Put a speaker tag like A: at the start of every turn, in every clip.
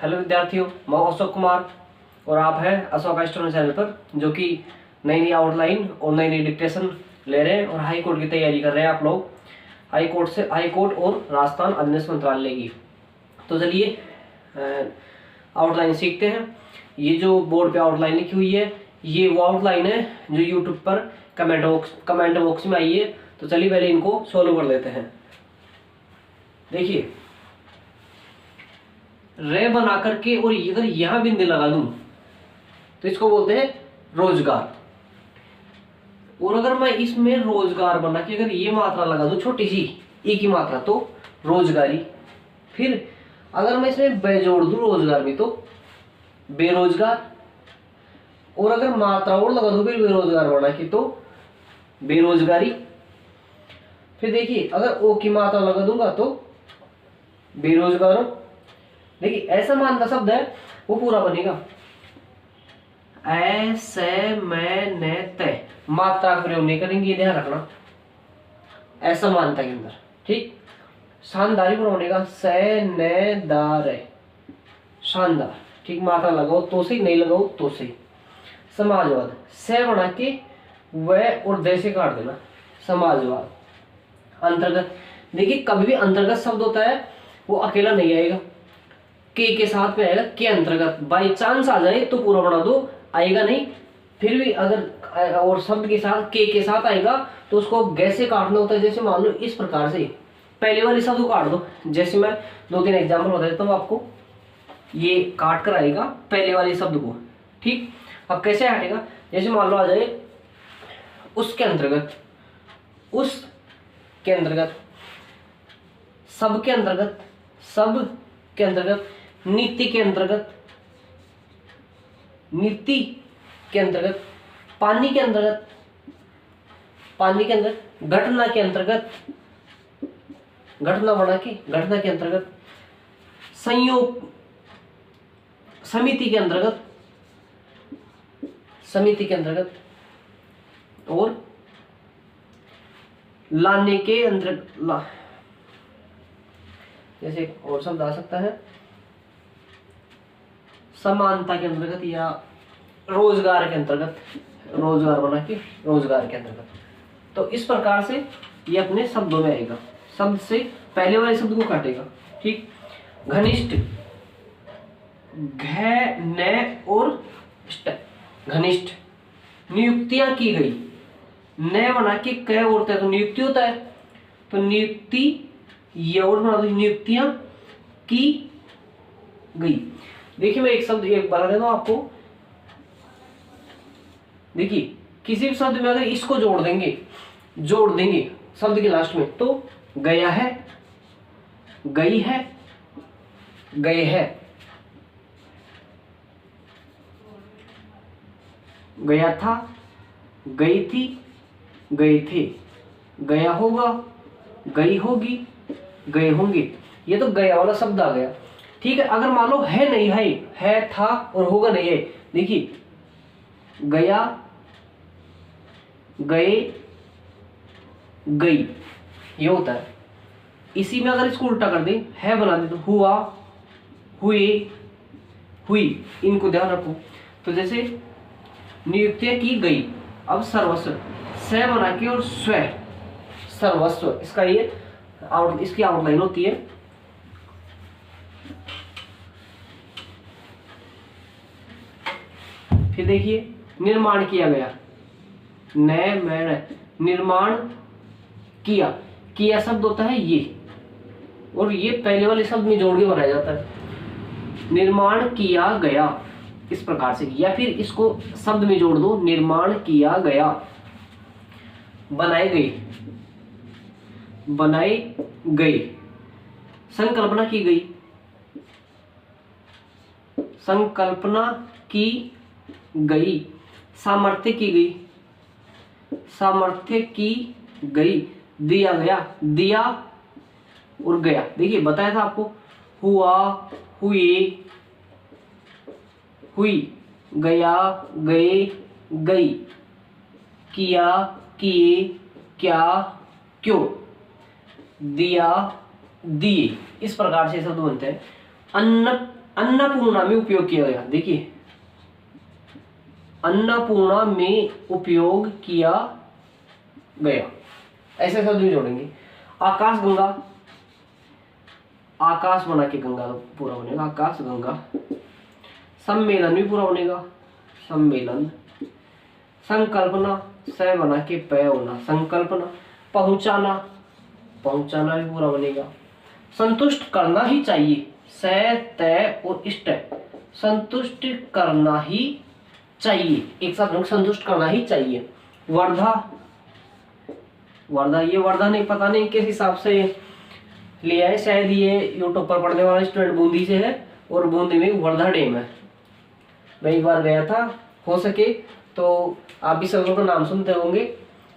A: Hello विद्यार्थियों, मैं अशोक कुमार और आप हैं अशोक स्टूडेंट चैनल पर, जो कि नई नई आउटलाइन और नई नई डिक्टेशन ले रहे हैं और हाई कोर्ट की तैयारी कर रहे हैं आप लोग। हाई कोर्ट और राजस्थान अधीनस्थ मंत्रालय की। तो चलिए आउटलाइन सीखते हैं। ये जो बोर्ड पे आउटलाइन लिखी हुई है, ये वो आउटलाइन है जो यूट्यूब पर कमेंट बॉक्स में आई है। तो चलिए पहले इनको सॉल्व कर लेते हैं। देखिए, रे बना करके और अगर यहां बिंदु लगा दूं तो इसको बोलते हैं रोजगार। और अगर मैं इसमें रोजगार बना के अगर ये मात्रा लगा दूं छोटी सी एक ही मात्रा, तो रोजगारी। फिर अगर मैं इसमें बे जोड़ दूं रोजगार में, तो बेरोजगार। और अगर मात्रा और लगा दूं फिर बेरोजगार बना के, तो बेरोजगारी। फिर देखिए, अगर ओ की मात्रा लगा दूंगा तो बेरोजगारों। देखिए, ऐसा मानता शब्द है वो पूरा बनेगा ऐसे में ने तय, मात्रा का प्रयोग नहीं करेंगे, ये ध्यान रखना। ऐसा मानता के अंदर, ठीक। शानदारी पर बनेगा से ने दार, शानदार, ठीक। मात्रा लगाओ तो सही, नहीं लगाओ तो सही। समाजवाद, से बना के वह और दे से काट देना, समाजवाद। अंतर्गत, देखिए कभी भी अंतर्गत शब्द होता है वो अकेला नहीं आएगा, के साथ में आएगा। के अंतर्गत बाई चांस आ जाए तो पूरा बना दो, आएगा नहीं। फिर भी अगर और शब्द के साथ के साथ आएगा तो उसको गैसे काटना होता है। जैसे मान लो इस प्रकार से पहले वाले शब्द को काट दो। जैसे मैं 2-3 एग्जाम्पल बता देता हूँ आपको। ये काट कर आएगा पहले वाले शब्द को, ठीक। अब कैसे हटेगा, जैसे मान लो आ जाए उसके अंतर्गत, उस के अंतर्गत, सब के अंतर्गत, सब के अंतर्गत, नीति के अंतर्गत, नीति के अंतर्गत, पानी के अंतर्गत, पानी के अंदर, घटना के अंतर्गत, घटना बना के घटना के अंतर्गत, संयोग, समिति के अंतर्गत, समिति के अंतर्गत, और लाने के अंतर्गत, जैसे और शब्द आ सकता है समानता के अंतर्गत या रोजगार के अंतर्गत, रोजगार बना के रोजगार के अंतर्गत। तो इस प्रकार से ये अपने शब्दों में आएगा। शब्द से पहले वाले शब्द को काटेगा, ठीक। घनिष्ठ, घ न और ष्ट, घनिष्ठ। नियुक्तियां की गई, न बना के क उड़ता है तो नियुक्ति होता है, तो नियुक्ति ये और बना दो, नियुक्तियां की गई। देखिए, मैं एक शब्द एक बता देता हूं आपको। देखिए, किसी भी शब्द में अगर इसको जोड़ देंगे शब्द के लास्ट में, तो गया है, गई है, गए है, गया था, गई थी, गए थे, गया होगा, गई होगी, गए होंगे। ये तो गया वाला शब्द आ गया, ठीक है। अगर मान लो है नहीं है था और होगा नहीं है, देखिए गया, गए, गई, ये होता है। इसी में अगर इसको उल्टा कर दें, है बना दे तो हुआ, हुए, हुई, इनको ध्यान रखो। तो जैसे नियुक्तियां की गई, अब सर्वस्व, से बना के और स्व, सर्वस्व, इसका ये इसकी आउटलाइन होती है। फिर देखिए, निर्माण किया गया, निर्माण किया शब्द होता है ये, और ये पहले वाले शब्द में जोड़ के बनाया जाता है। निर्माण किया गया, इस प्रकार से। या फिर इसको शब्द में जोड़ दो, निर्माण किया गया। बनाए गए, बनाए गए। संकल्पना की गई, संकल्पना की गई। सामर्थ्य की गई, सामर्थ्य की गई। दिया गया, दिया और गया। देखिए, बताया था आपको, हुआ, हुए, हुई, गया, गए, गई, किया, किए, क्या, क्यों, दिया, दिए। इस प्रकार से शब्द बनते हैं। अन्न अन्नपूर्णा में उपयोग किया गया। देखिए अन्नपूर्णा में उपयोग किया गया, ऐसे शब्द भी जोड़ेंगे। आकाश गंगा, आकाश बना के गंगा पूरा बनेगा, आकाश गंगा। सम्मेलन भी पूरा बनेगा, सम्मेलन। संकल्पना, स बना के पय होना, संकल्पना। पहुंचाना, पहुंचाना भी पूरा बनेगा। संतुष्ट करना ही चाहिए, स तय और इष्ट, संतुष्ट करना ही चाहिए, एक साथ संतुष्ट करना ही चाहिए। वर्धा, वर्धा, ये वर्धा नहीं, पता नहीं किस हिसाब से लिया है, शायद ये यूट्यूब पर पढ़ने वाला स्टूडेंट बूंदी से है और बूंदी में वर्धा डैम है। मैं एक बार गया था, हो सके तो आप भी सब लोग का नाम सुनते होंगे,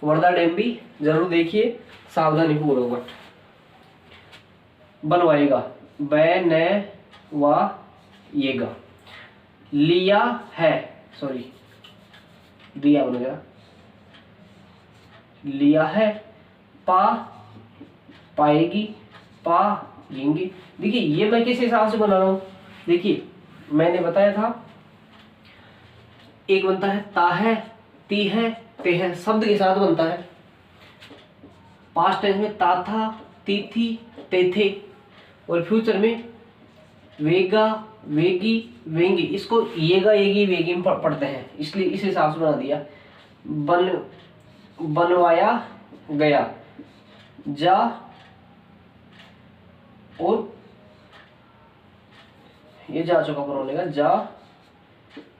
A: वर्धा डैम भी जरूर देखिए, सावधानी पूर्वक। बनवाएगा, बै न वा येगा। लिया है, सॉरी दिया बन गया, लिया है। पा, पाएगी, पाएंगे। देखिए ये मैं किस हिसाब से बना रहा हूं, देखिए मैंने बताया था एक बनता है ता है, ती है, ते है, शब्द के साथ बनता है। पास्ट टेंस में ता था, ती थी, ते थे, और फ्यूचर में वेगा, वेगी, वेंगी। इसको येगा, येगी, वेगी में पढ़ते हैं, इसलिए इस हिसाब से बना दिया। बनवाया गया, जा और ये जा चुका पर होने का,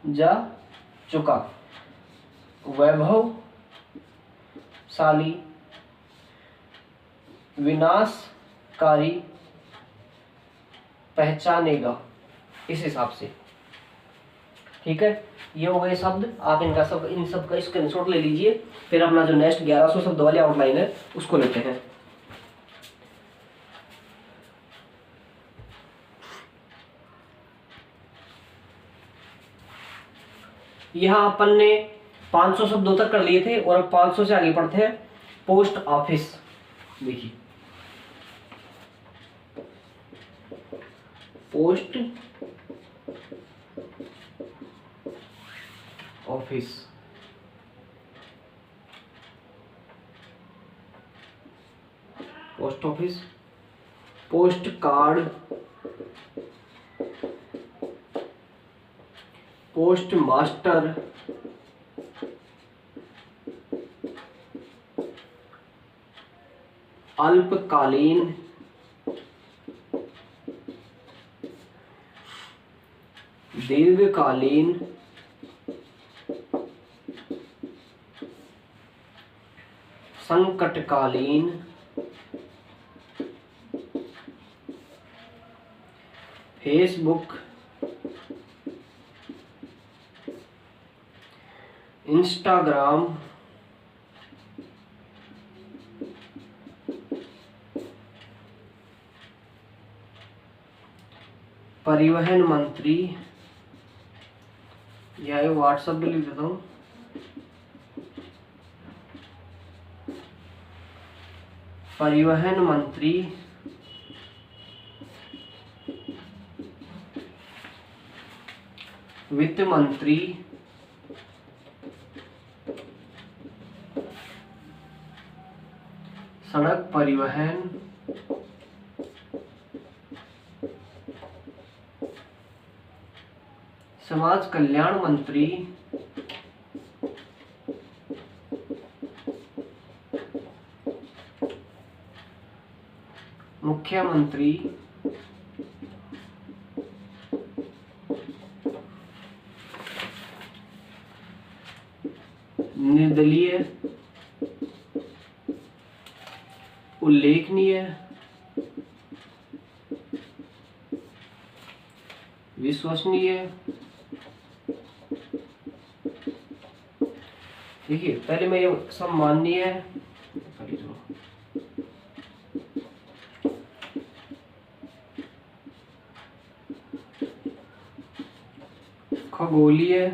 A: जा चुका। वैभवशाली, विनाशकारी, पहचानेगा, इस हिसाब से। ठीक है, ये हो गए शब्द। आप इनका सब, इन सब का स्क्रीनशॉट ले लीजिए, फिर अपना जो नेक्स्ट 1100 शब्द वाली आउटलाइन है उसको लेते हैं। यहाँ अपन ने 500 शब्दों तक कर लिए थे और अब 500 से आगे पढ़ते हैं। पोस्ट ऑफिस, देखिए post office, post office. Post card, post master, अल्पकालीन, दीर्घकालीन, संकटकालीन, फेसबुक, इंस्टाग्राम, परिवहन मंत्री, या व्हाट्सएप भी लिख देता हूँ, परिवहन मंत्री, वित्त मंत्री, सड़क परिवहन, समाज कल्याण मंत्री, मुख्यमंत्री, निर्दलीय, उल्लेखनीय, विश्वसनीय। देखिए पहले मैं ये सम्माननीय, खगोलीय,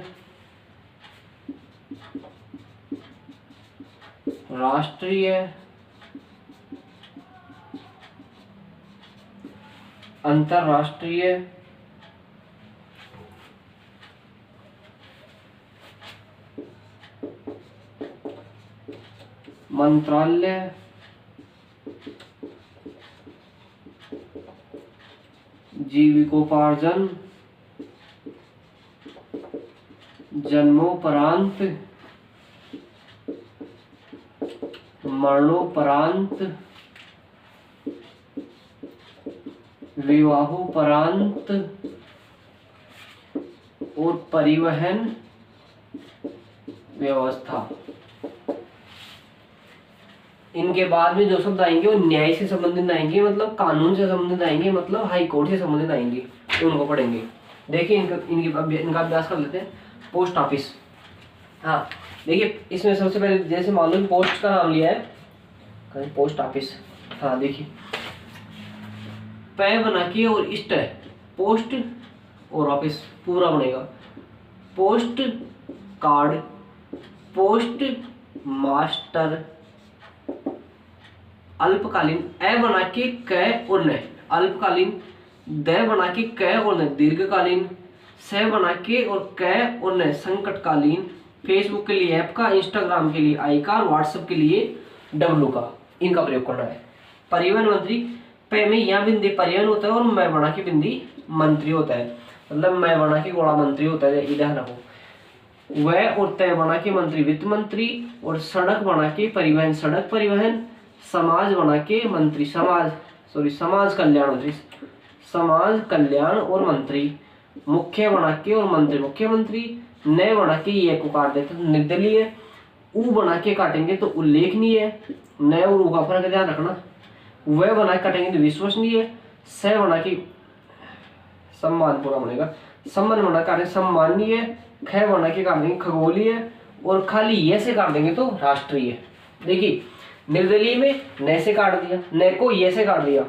A: राष्ट्रीय, अंतरराष्ट्रीय, मंत्रालय, जीविकोपार्जन, जन्मोपरांत, मरणोपरांत, विवाहोपरांत और परिवहन व्यवस्था। इनके बाद में जो शब्द आएंगे वो न्याय से संबंधित आएंगे, मतलब कानून से संबंधित आएंगे, मतलब हाई कोर्ट से संबंधित आएंगे, तो उनको पढ़ेंगे। देखिए इनका अभ्यास कर लेते हैं। पोस्ट ऑफिस, हाँ देखिए इसमें सबसे पहले जैसे मालूम पोस्ट का नाम लिया है, कहीं पोस्ट ऑफिस, हाँ देखिए पै बना के और इष्ट है, पोस्ट और ऑफिस पूरा बनेगा। पोस्ट कार्ड, पोस्ट मास्टर, अल्पकालीन ए बना के क और न, अल्पकालीन द बना के क और न, दीर्घकालीन स बना के और क और न, संकटकालीन। फेसबुक के लिए ऐप का, इंस्टाग्राम के लिए आई का, व्हाट्सएप के लिए डब्लू का, इनका प्रयोग करना है। परिवहन मंत्री, पे में यहाँ बिंदी परिवहन होता है और मैं बना के बिंदी मंत्री होता है, मतलब मैं बना के गोड़ा मंत्री होता है, इधर रखो। वह और तय बना के मंत्री वित्त मंत्री, और सड़क बना के परिवहन सड़क परिवहन, समाज बना के मंत्री समाज कल्याण मंत्री, समाज कल्याण और मंत्री। मुख्य बना के और मंत्री मुख्यमंत्री। न बना के ये को काट देते तो निर्दलीय। उ बना के काटेंगे तो उल्लेखनीय, न और उ का फर्क ध्यान रखना। वह बना के काटेंगे तो विश्वसनीय। स बना के सम्मान पूरा बनेगा, सम्मान बना के काटेंगे सम्मानीय। ख बना के काट देंगे खगोलीय, और खाली ये से काट देंगे तो राष्ट्रीय। देखिए निर्दलीय में न से काट दिया, न को ये से काट दिया,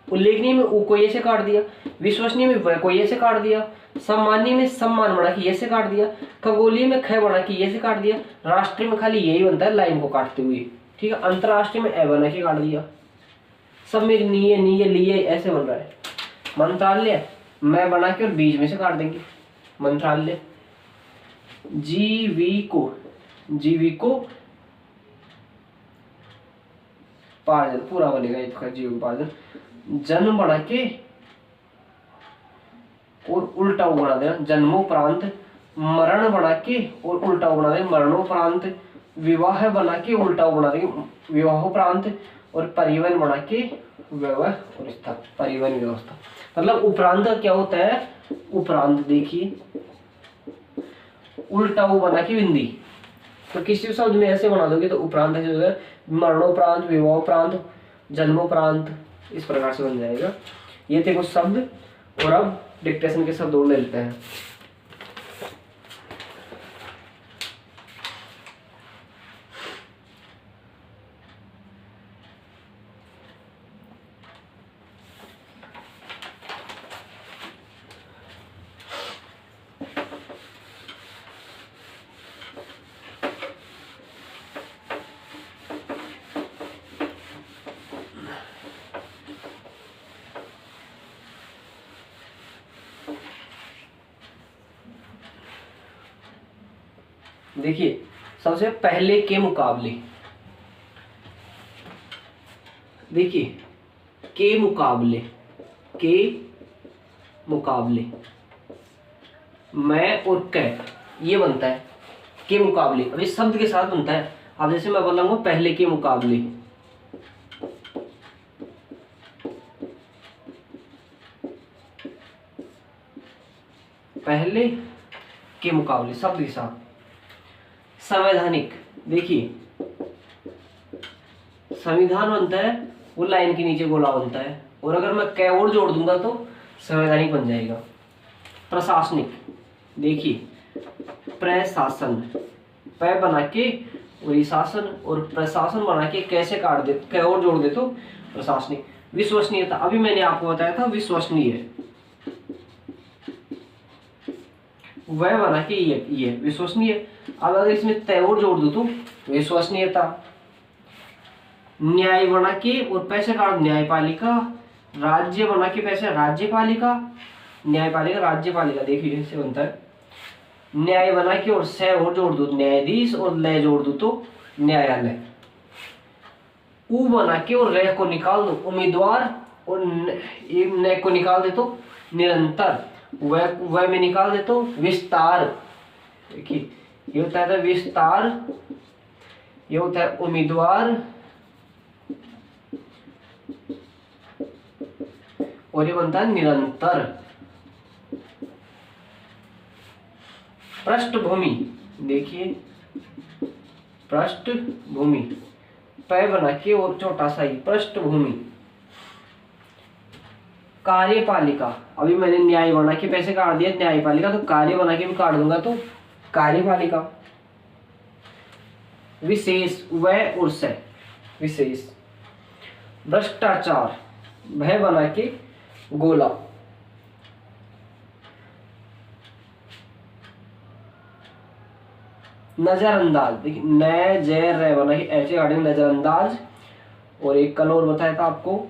A: उल्लेखनीय में उ को ये से काट दिया, विश्वसनीय में वह को ये से काट दिया, सम्मानीय में सम्मान बना के ये से काट दिया, खगोलीय में ख बना के ये से काट दिया, राष्ट्रीय में खाली यही बनता है लाइन को काटते हुए, ठीक है। अंतरराष्ट्रीय में ए बना के काट दिया, सब में नीय नीय लिए ऐसे बन रहा है। मंत्रालय मैं बना के और बीच में से काट देंगे मंत्रालय। जीविको पार्जन पूरा बनेगा इसका जीविकोपार्जन। जन्म बना के और उल्टा बना देना जन्मोपरांत। मरण बना के और उल्टा बना देंगे मरणोपरांत। विवाह बना के उल्टा बना देंगे विवाहोपरांत। और परिवहन बना के व्यवस्था, परिवहन व्यवस्था। मतलब उपरांत क्या होता है, उपरांत देखिए उल्टा वो बना के बिंदी, तो किसी शब्द में ऐसे बना दोगे तो उपरांत ऐसे हो जाएगा, मरणोपरांत, विवाहोपरांत, जन्मोपरांत, इस प्रकार से बन जाएगा। ये थे कुछ शब्द, और अब डिक्टेशन के शब्द और ले लेते हैं। देखिए सबसे पहले के मुकाबले, देखिए के मुकाबले मैं और कै ये बनता है के मुकाबले। अब इस शब्द के साथ बनता है। अब जैसे मैं बोलूंगा पहले के मुकाबले, पहले के मुकाबले शब्द के साथ। संवैधानिक, देखिए संविधान बनता है वो लाइन के नीचे गोला बनता है, और अगर मैं कै और जोड़ दूंगा तो संवैधानिक बन जाएगा। प्रशासनिक, देखिए प्रशासन पै बना के और शासन और प्रशासन बना के कैसे काट दे, कै और जोड़ दे तो प्रशासनिक। विश्वसनीयता, अभी मैंने आपको बताया था विश्वसनीय, वह बना के ये विश्वसनीय। अब अगर इसमें तय और जोड़ दो तो विश्वसनीयता। न्याय बना के और पैसे काट न्यायपालिका। राज्य बना के पैसे राज्यपालिका, न्यायपालिका राज्यपालिका, देखिए ऐसे बनता है। न्याय बना के और से और जोड़ दो न्यायाधीश, और लय जोड़ दो तो न्यायालय। उ बना के और रे को निकाल दो, उम्मीदवार, और न को निकाल दे तो निरंतर, वह में निकाल दे तो विस्तार। देखिए ये होता है विस्तार, ये होता है उम्मीदवार, और ये बनता है निरंतर। पृष्ठभूमि, देखिए पृष्ठभूमि, पै बना के और छोटा सा ही पृष्ठभूमि। कार्यपालिका, अभी मैंने न्याय बना के पैसे काट दिया न्यायपालिका, तो कार्य बना के भी काट दूंगा तो कार्यपालिका। विशेष, वह और से, विशेष। भ्रष्टाचार, भय बना के गोला। नजरअंदाज, देखिए न जय रे बना के ऐसे काटेंगे नजरअंदाज। और एक कल और बताया था आपको,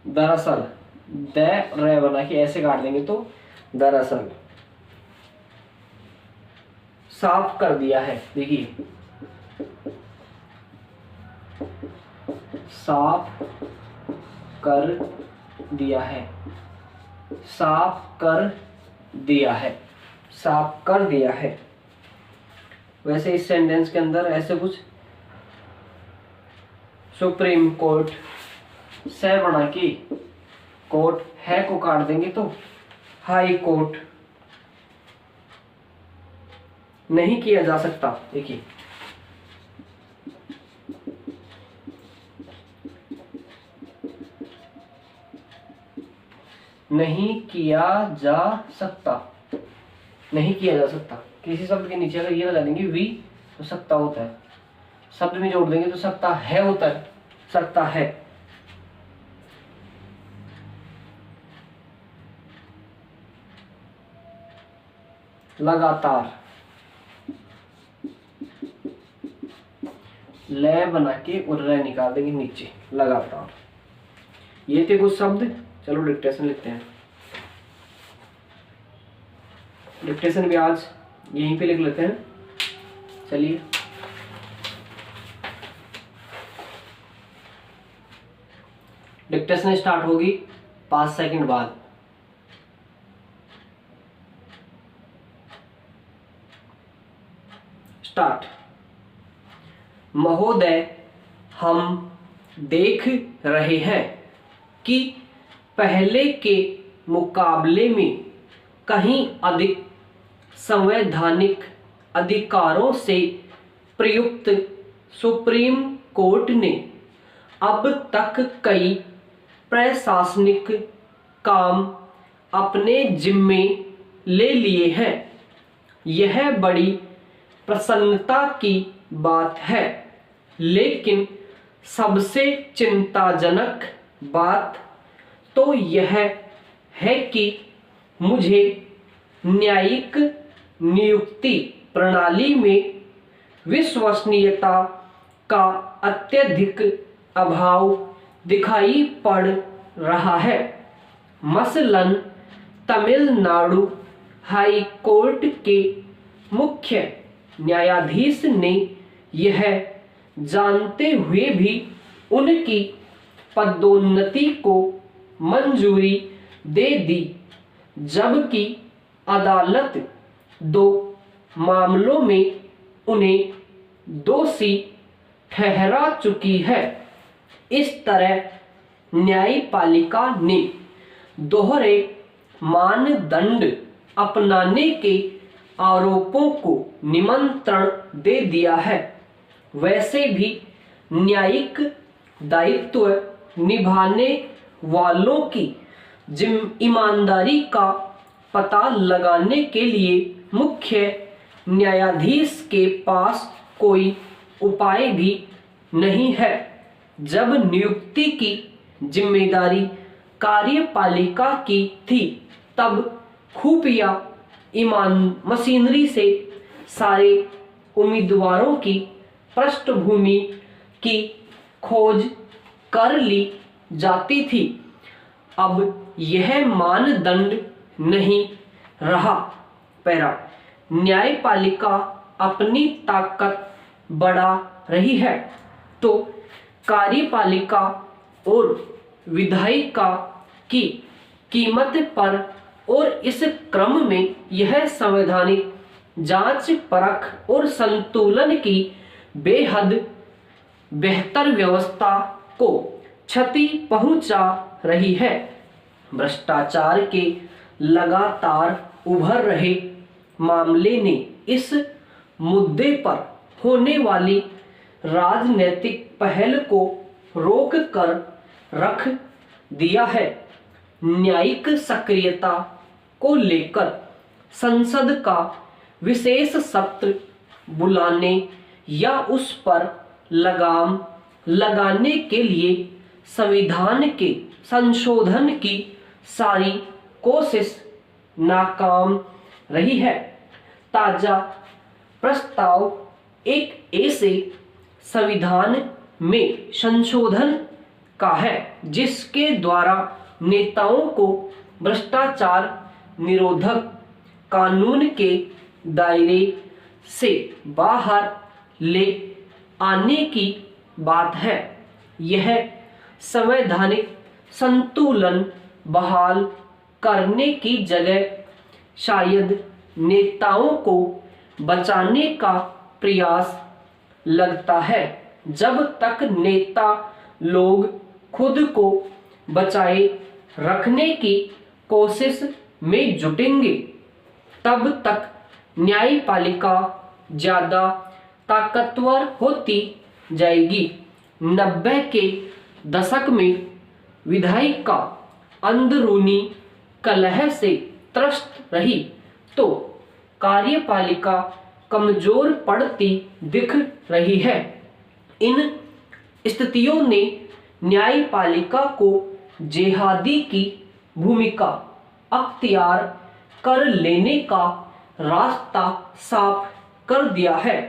A: दरअसल, द रे बना के ऐसे काट देंगे तो दरअसल। साफ कर दिया है, देखिए साफ कर दिया है, साफ कर दिया है, साफ कर दिया है। वैसे इस सेंटेंस के अंदर ऐसे कुछ, सुप्रीम कोर्ट, से बना के कोर्ट, है को काट देंगे तो हाई कोर्ट। नहीं किया जा सकता, देखिए नहीं किया जा सकता, नहीं किया जा सकता। किसी शब्द के नीचे अगर ये लगा देंगे वी तो सकता होता है, शब्द में जोड़ देंगे तो सकता है होता है, सकता है। लगातार, ले बना के और रे निकाल देंगे नीचे, लगातार। ये थे कुछ शब्द। चलो डिक्टेशन लिखते हैं। डिक्टेशन भी आज यहीं पे लिख लेते हैं। चलिए डिक्टेशन स्टार्ट होगी 5 सेकंड बाद। स्टार्ट। महोदय, हम देख रहे हैं कि पहले के मुकाबले में कहीं अधिक संवैधानिक अधिकारों से प्रयुक्त सुप्रीम कोर्ट ने अब तक कई प्रशासनिक काम अपने जिम्मे ले लिए हैं। यह बड़ी प्रसन्नता की बात है, लेकिन सबसे चिंताजनक बात तो यह है कि मुझे न्यायिक नियुक्ति प्रणाली में विश्वसनीयता का अत्यधिक अभाव दिखाई पड़ रहा है। मसलन तमिलनाडु हाई कोर्ट के मुख्य न्यायाधीश ने यह जानते हुए भी उनकी पदोन्नति को मंजूरी दे दी, जबकि अदालत 2 मामलों में उन्हें दोषी ठहरा चुकी है। इस तरह न्यायपालिका ने दोहरे मानदंड अपनाने के आरोपों को निमंत्रण दे दिया है। वैसे भी न्यायिक दायित्व निभाने वालों की ईमानदारी का पता लगाने के लिए मुख्य न्यायाधीश के पास कोई उपाय भी नहीं है। जब नियुक्ति की जिम्मेदारी कार्यपालिका की थी, तब खुफिया मशीनरी से सारे उम्मीदवारों की पृष्ठभूमि की खोज कर ली जाती थी। अब यह मानदंड नहीं रहा। पैरा, न्यायपालिका अपनी ताकत बढ़ा रही है। तो कार्यपालिका और विधायिका की कीमत पर और इस क्रम में यह संवैधानिक जांच परख और संतुलन की बेहद बेहतर व्यवस्था को क्षति पहुंचा रही है। भ्रष्टाचार के लगातार उभर रहे मामले ने इस मुद्दे पर होने वाली राजनीतिक पहल को रोक कर रख दिया है। न्यायिक सक्रियता को लेकर संसद का विशेष सत्र बुलाने या उस पर लगाम लगाने के लिए संविधान के संशोधन की सारी कोशिश नाकाम रही है। ताजा प्रस्ताव एक ऐसे संविधान में संशोधन का है जिसके द्वारा नेताओं को भ्रष्टाचार निरोधक कानून के दायरे से बाहर ले आने की बात है। यह संवैधानिक संतुलन बहाल करने की जगह शायद नेताओं को बचाने का प्रयास लगता है। जब तक नेता लोग खुद को बचाए रखने की कोशिश में जुटेंगे तब तक न्यायपालिका ज्यादा ताकतवर होती जाएगी। 90 के दशक में विधायिका अंदरूनी कलह से त्रस्त रही तो कार्यपालिका कमजोर पड़ती दिख रही है। इन स्थितियों ने न्यायपालिका को जेहादी की भूमिका अख्तियार कर लेने का रास्ता साफ कर दिया है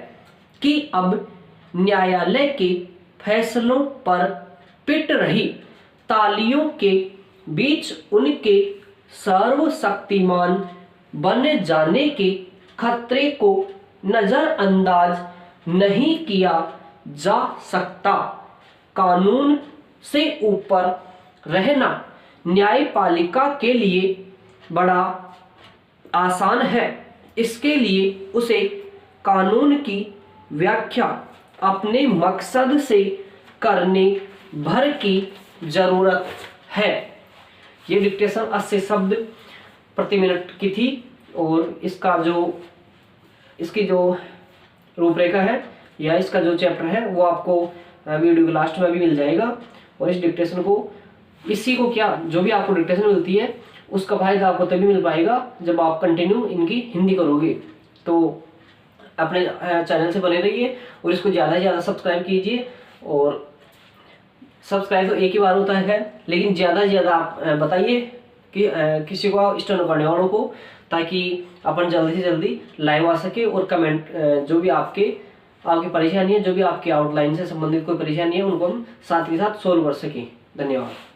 A: कि अब न्यायालय के फैसलों पर पिट रही तालियों के बीच उनके सर्वशक्तिमान बन जाने के खतरे को नजरअंदाज नहीं किया जा सकता। कानून से ऊपर रहना न्यायपालिका के लिए बड़ा आसान है। इसके लिए उसे कानून की व्याख्या अपने मकसद से करने भर की जरूरत है। ये डिक्टेशन 80 शब्द प्रति मिनट की थी और इसकी जो रूपरेखा है या इसका जो चैप्टर है वो आपको वीडियो के लास्ट में भी मिल जाएगा। और इस डिक्टेशन को जो भी आपको डिक्टेशन मिलती है उसका फायदा आपको तभी मिल पाएगा जब आप कंटिन्यू इनकी हिंदी करोगे। तो अपने चैनल से बने रहिए और इसको ज़्यादा से ज़्यादा सब्सक्राइब कीजिए। और सब्सक्राइब तो एक ही बार होता है लेकिन ज़्यादा से ज़्यादा आप बताइए कि किसी को स्टोन करने वालों को, ताकि अपन जल्दी से जल्दी लाइव आ सके और कमेंट जो भी आपकी परेशानी है, जो भी आपकी आउटलाइन से संबंधित कोई परेशानी है उनको हम साथ के साथ सोल्व कर सकें। धन्यवाद।